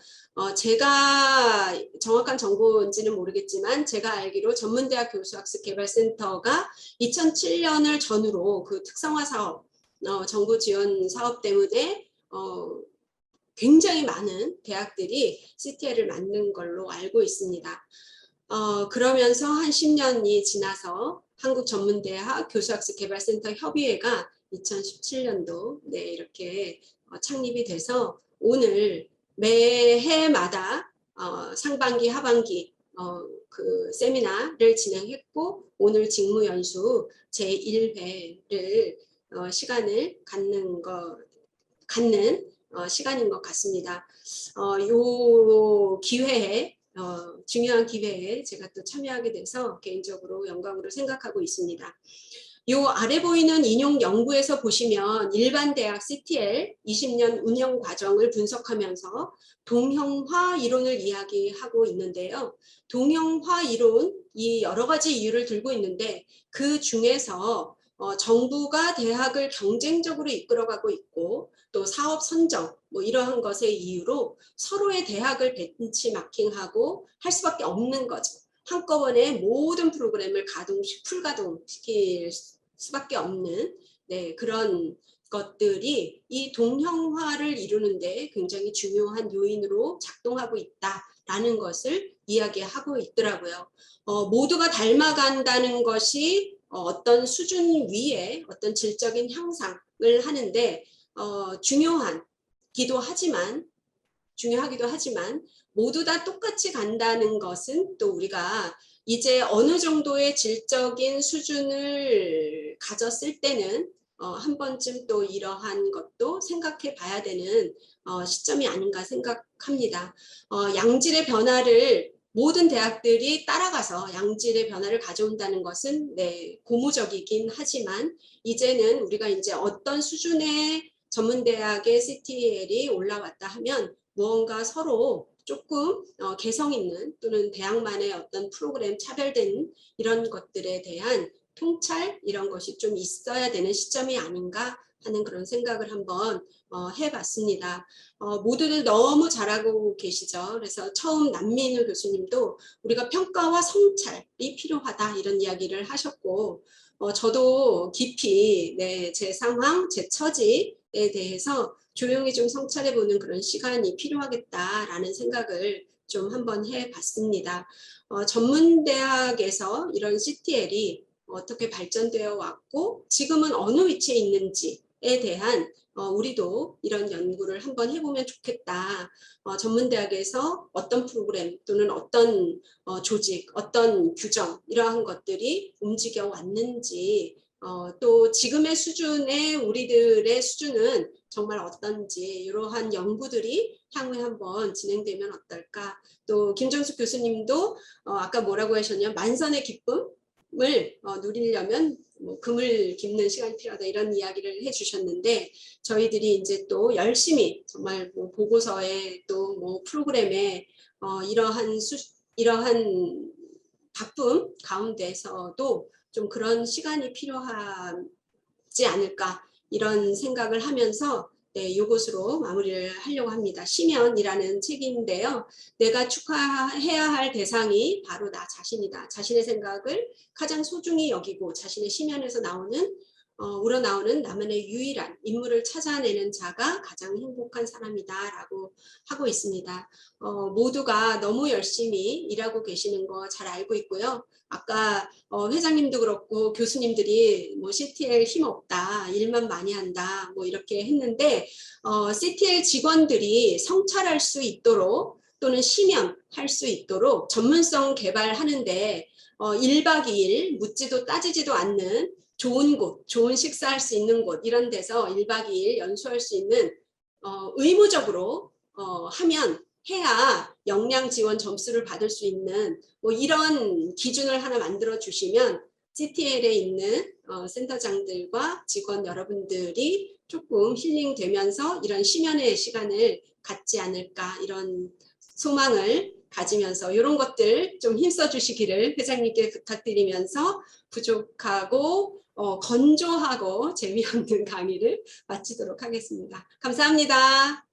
제가 정확한 정보인지는 모르겠지만 제가 알기로 전문대학 교수학습 개발센터가 2007년을 전후로 그 특성화 사업, 정부 지원 사업 때문에 굉장히 많은 대학들이 CTL을 만든 걸로 알고 있습니다. 그러면서 한 10년이 지나서 한국전문대학 교수학습개발센터 협의회가 2017년도 이렇게 창립이 돼서 오늘 매해마다 상반기, 하반기 그 세미나를 진행했고 오늘 직무연수 제1회를 시간을 갖는 시간인 것 같습니다. 요 기회에 중요한 기회에 제가 또 참여하게 돼서 개인적으로 영광으로 생각하고 있습니다. 요 아래 보이는 인용 연구에서 보시면 일반 대학 CTL 20년 운영 과정을 분석하면서 동형화 이론을 이야기하고 있는데요. 동형화 이론이 여러 가지 이유를 들고 있는데 그 중에서 정부가 대학을 경쟁적으로 이끌어가고 있고 또 사업 선정 이러한 것의 이유로 서로의 대학을 벤치마킹하고 할 수밖에 없는 거죠. 한꺼번에 모든 프로그램을 풀가동시킬 수밖에 없는 그런 것들이 이 동형화를 이루는데 굉장히 중요한 요인으로 작동하고 있다라는 것을 이야기하고 있더라고요. 모두가 닮아간다는 것이 어떤 수준 위에 어떤 질적인 향상을 하는데 중요하기도 하지만 중요하기도 하지만 모두 다 똑같이 간다는 것은 또 우리가 이제 어느 정도의 질적인 수준을 가졌을 때는 한 번쯤 또 이러한 것도 생각해 봐야 되는 시점이 아닌가 생각합니다. 양질의 변화를 모든 대학들이 따라가서 양질의 변화를 가져온다는 것은 네, 고무적이긴 하지만 이제는 우리가 이제 어떤 수준의 전문대학의 CTL이 올라왔다 하면 무언가 서로 조금 개성 있는 또는 대학만의 어떤 프로그램 차별된 이런 것들에 대한 통찰 이런 것이 좀 있어야 되는 시점이 아닌가 하는 그런 생각을 한번 해봤습니다. 모두들 너무 잘하고 계시죠. 그래서 처음 남민우 교수님도 우리가 평가와 성찰이 필요하다 이런 이야기를 하셨고 저도 깊이 네, 제 상황, 제 처지에 대해서 조용히 좀 성찰해보는 그런 시간이 필요하겠다라는 생각을 좀 한번 해봤습니다. 전문대학에서 이런 CTL이 어떻게 발전되어 왔고 지금은 어느 위치에 있는지에 대한 우리도 이런 연구를 한번 해보면 좋겠다. 전문대학에서 어떤 프로그램 또는 어떤 조직, 어떤 규정 이러한 것들이 움직여 왔는지 또 지금의 수준의 우리들의 수준은 정말 어떤지 이러한 연구들이 향후에 한번 진행되면 어떨까. 또 김정숙 교수님도 아까 뭐라고 하셨냐 만선의 기쁨을 누리려면 뭐 금을 깁는 시간이 필요하다 이런 이야기를 해주셨는데 저희들이 이제 또 열심히 정말 뭐 보고서에 또 뭐 프로그램에 이러한 바쁨 가운데서도 좀 그런 시간이 필요하지 않을까 이런 생각을 하면서 네, 이것으로 마무리를 하려고 합니다. 시면이라는 책인데요. 내가 축하해야 할 대상이 바로 나 자신이다. 자신의 생각을 가장 소중히 여기고 자신의 시면에서 우러나오는 나만의 유일한 인물을 찾아내는 자가 가장 행복한 사람이다 라고 하고 있습니다. 모두가 너무 열심히 일하고 계시는 거 잘 알고 있고요. 아까 회장님도 그렇고 교수님들이 뭐 CTL 힘없다, 일만 많이 한다 뭐 이렇게 했는데 CTL 직원들이 성찰할 수 있도록 또는 심연할 수 있도록 전문성 개발하는데 1박 2일 묻지도 따지지도 않는 좋은 곳, 좋은 식사할 수 있는 곳 이런 데서 1박 2일 연수할 수 있는 의무적으로 하면 해야 역량 지원 점수를 받을 수 있는 뭐 이런 기준을 하나 만들어 주시면 CTL에 있는 센터장들과 직원 여러분들이 조금 힐링되면서 이런 심연의 시간을 갖지 않을까 이런 소망을 가지면서 이런 것들 좀 힘써 주시기를 회장님께 부탁드리면서 부족하고 건조하고 재미없는 강의를 마치도록 하겠습니다. 감사합니다.